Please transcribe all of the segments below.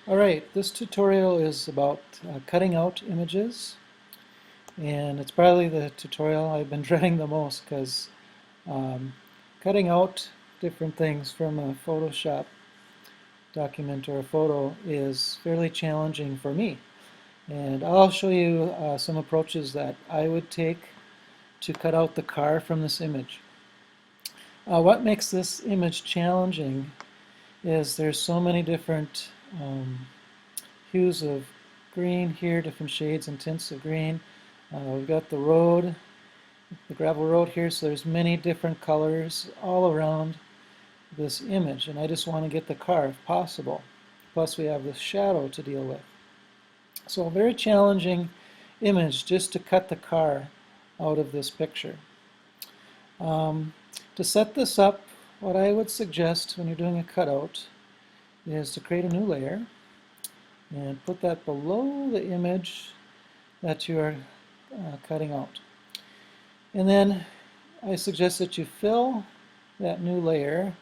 Alright, this tutorial is about cutting out images, and it's probably the tutorial I've been dreading the most because um, cutting out different things from a Photoshop document or a photo is fairly challenging for me. And I'll show you some approaches that I would take to cut out the car from this image. What makes this image challenging is there's so many different hues of green here, different shades and tints of green. We've got the road, the gravel road here, so there's many different colors all around this image, and I just want to get the car if possible. Plus we have the shadow to deal with. So a very challenging image just to cut the car out of this picture. To set this up, what I would suggest when you're doing a cutout is to create a new layer and put that below the image that you are cutting out. And then I suggest that you fill that new layer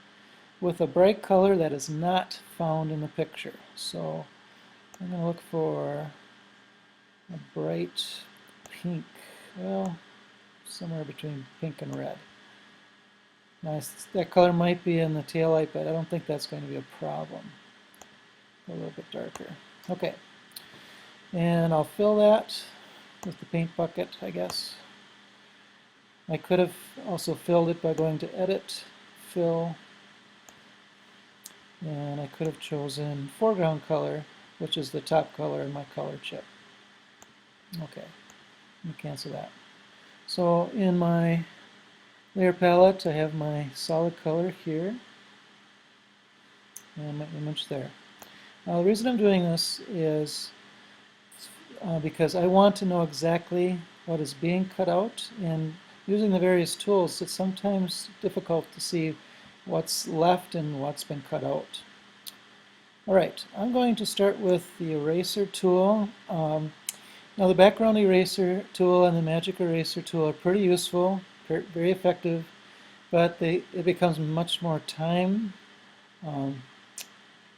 with a bright color that is not found in the picture. So I'm going to look for a bright pink, well, somewhere between pink and red. Nice. That color might be in the taillight, but I don't think that's going to be a problem. A little bit darker. Okay, and I'll fill that with the paint bucket, I guess. I could have also filled it by going to Edit, Fill, and I could have chosen foreground color, which is the top color in my color chip. Okay, let me cancel that. So in my layer palette, I have my solid color here, and my image there. Now the reason I'm doing this is because I want to know exactly what is being cut out, and using the various tools it's sometimes difficult to see what's left and what's been cut out. Alright, I'm going to start with the eraser tool. Now the background eraser tool and the magic eraser tool are pretty useful, very effective, but it becomes much more time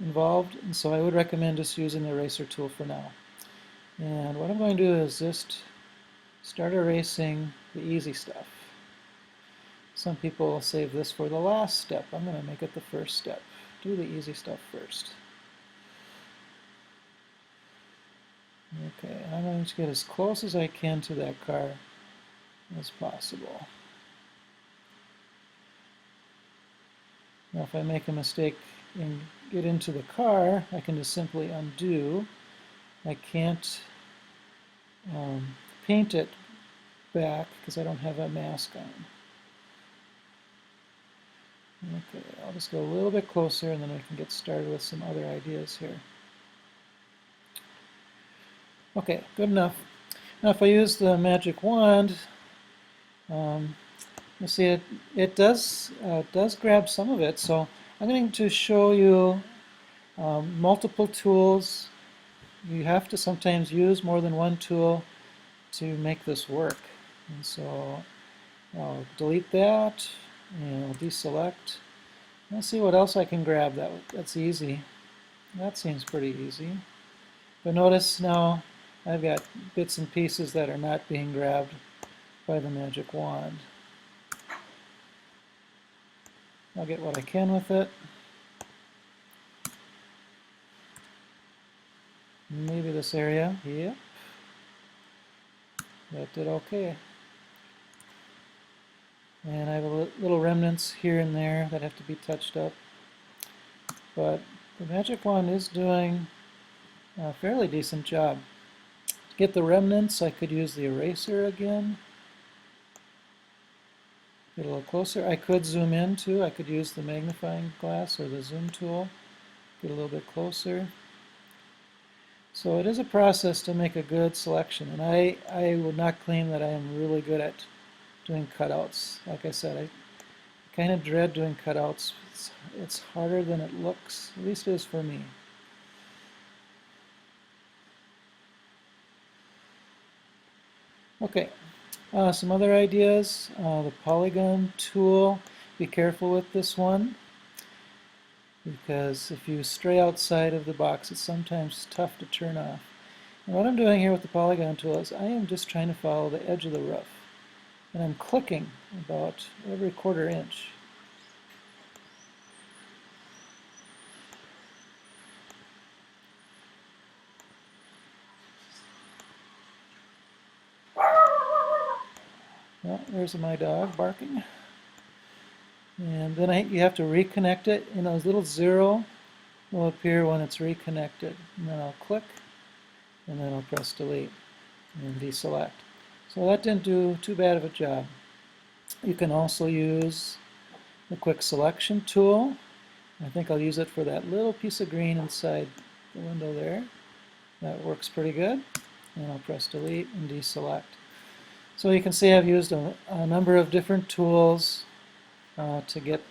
involved, and so I would recommend just using the eraser tool for now. And what I'm going to do is just start erasing the easy stuff. Some people will save this for the last step. I'm going to make it the first step. Do the easy stuff first. Okay, I'm going to get as close as I can to that car as possible. Now if I make a mistake and get into the car, I can just simply undo. I can't paint it back because I don't have a mask on. Okay, I'll just go a little bit closer and then we can get started with some other ideas here. Okay, good enough. Now if I use the magic wand, you'll see it does grab some of it. So I'm going to show you multiple tools. You have to sometimes use more than one tool to make this work. And so I'll delete that and I'll deselect. Let's see what else I can grab. That's easy. That seems pretty easy. But notice now I've got bits and pieces that are not being grabbed by the magic wand. I'll get what I can with it. Maybe this area. Yep. That did okay. And I have a little remnants here and there that have to be touched up. But the magic wand is doing a fairly decent job. To get the remnants, I could use the eraser again. Get a little closer. I could zoom in too. I could use the magnifying glass or the zoom tool. Get a little bit closer. So it is a process to make a good selection, and I would not claim that I am really good at doing cutouts. Like I said, I kind of dread doing cutouts. It's harder than it looks, at least it is for me. Okay, some other ideas. The polygon tool, be careful with this one. because if you stray outside of the box, it's sometimes tough to turn off. And what I'm doing here with the polygon tool is I am just trying to follow the edge of the roof. And I'm clicking about every quarter inch. Well, there's my dog barking. And then you have to reconnect it, and a little zero will appear when it's reconnected. And then I'll click, and then I'll press delete and deselect. So that didn't do too bad of a job. You can also use the quick selection tool. I think I'll use it for that little piece of green inside the window there. That works pretty good. And I'll press delete and deselect. So you can see I've used a number of different tools to get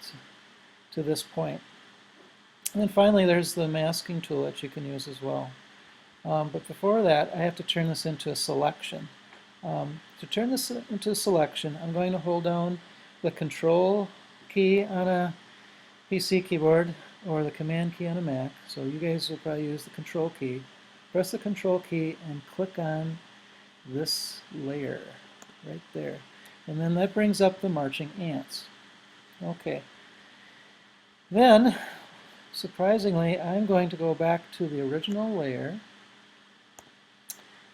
to this point. And then finally there's the masking tool that you can use as well. But before that, I have to turn this into a selection. To turn this into a selection, I'm going to hold down the Control key on a PC keyboard or the Command key on a Mac. So you guys will probably use the Control key. Press the Control key and click on this layer right there. And then that brings up the marching ants. Okay. Then, surprisingly, I'm going to go back to the original layer,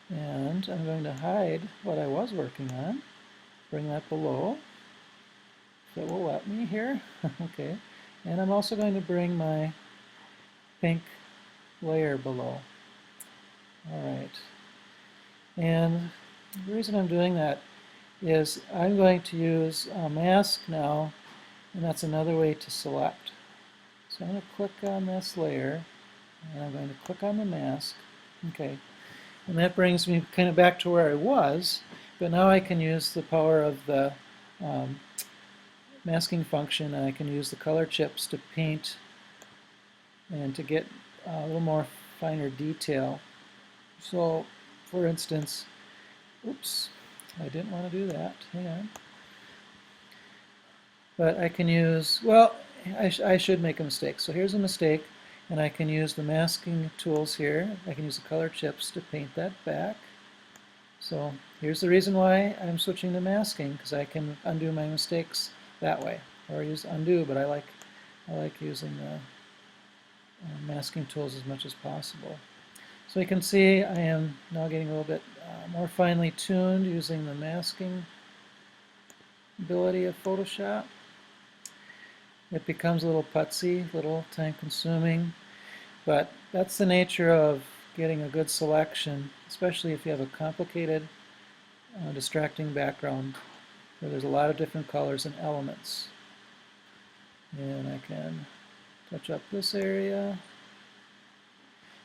and I'm going to hide what I was working on, bring that below, if it will let me here. Okay. And I'm also going to bring my pink layer below. Alright. And the reason I'm doing that is I'm going to use a mask now, and that's another way to select. So I'm going to click on this layer, and I'm going to click on the mask. Okay. And that brings me kind of back to where I was, but now I can use the power of the masking function, and I can use the color chips to paint and to get a little more finer detail. So, for instance, oops, I didn't want to do that. Hang on. But I can use, well, I should make a mistake. So here's a mistake, and I can use the masking tools here. I can use the color chips to paint that back. So here's the reason why I'm switching to masking, because I can undo my mistakes that way, or use undo. But I like using the masking tools as much as possible. So you can see I am now getting a little bit more finely tuned using the masking ability of Photoshop. It becomes a little putsy, a little time consuming, but that's the nature of getting a good selection, especially if you have a complicated, distracting background where there's a lot of different colors and elements. And I can touch up this area.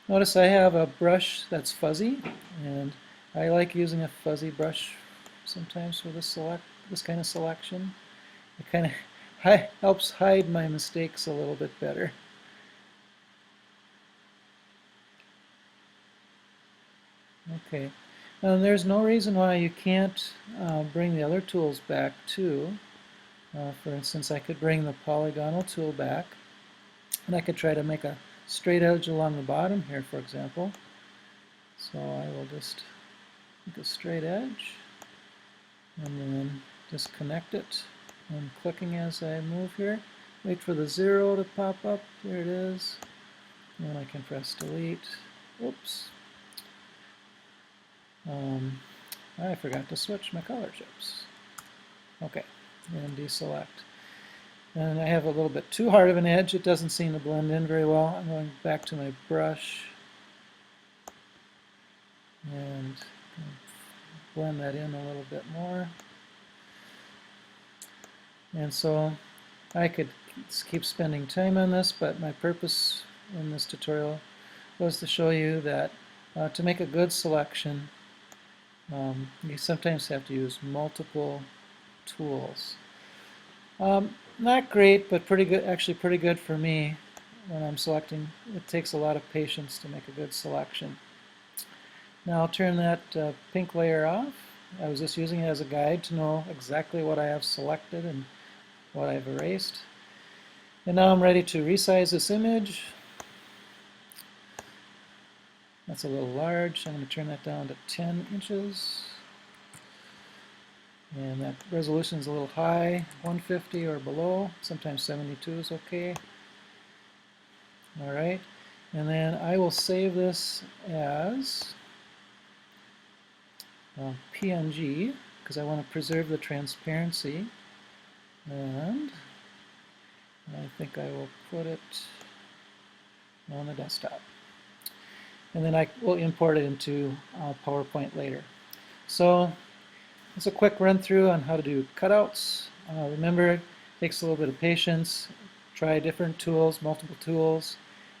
Notice I have a brush that's fuzzy, and I like using a fuzzy brush sometimes for this kind of selection. It kind of helps hide my mistakes a little bit better. Okay, and there's no reason why you can't bring the other tools back too. For instance, I could bring the polygonal tool back, and I could try to make a straight edge along the bottom here, for example. So I will just make a straight edge, and then just connect it. I'm clicking as I move here. Wait for the 0 to pop up. There it is. And then I can press delete. Oops. I forgot to switch my color chips. Okay, and deselect. And I have a little bit too hard of an edge. It doesn't seem to blend in very well. I'm going back to my brush and blend that in a little bit more. And so I could keep spending time on this, but my purpose in this tutorial was to show you that to make a good selection, you sometimes have to use multiple tools. Not great, but pretty good, actually pretty good for me when I'm selecting. It takes a lot of patience to make a good selection. Now I'll turn that pink layer off. I was just using it as a guide to know exactly what I have selected and what I've erased. And now I'm ready to resize this image. That's a little large, so I'm going to turn that down to 10 inches. And that resolution is a little high, 150 or below. Sometimes 72 is okay. All right, and then I will save this as PNG because I want to preserve the transparency. And I think I will put it on the desktop. And then I will import it into PowerPoint later. So it's a quick run through on how to do cutouts. Remember, it takes a little bit of patience. Try different tools, multiple tools,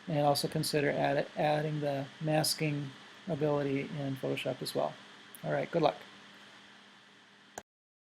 and also consider adding the masking ability in Photoshop as well. All right, good luck.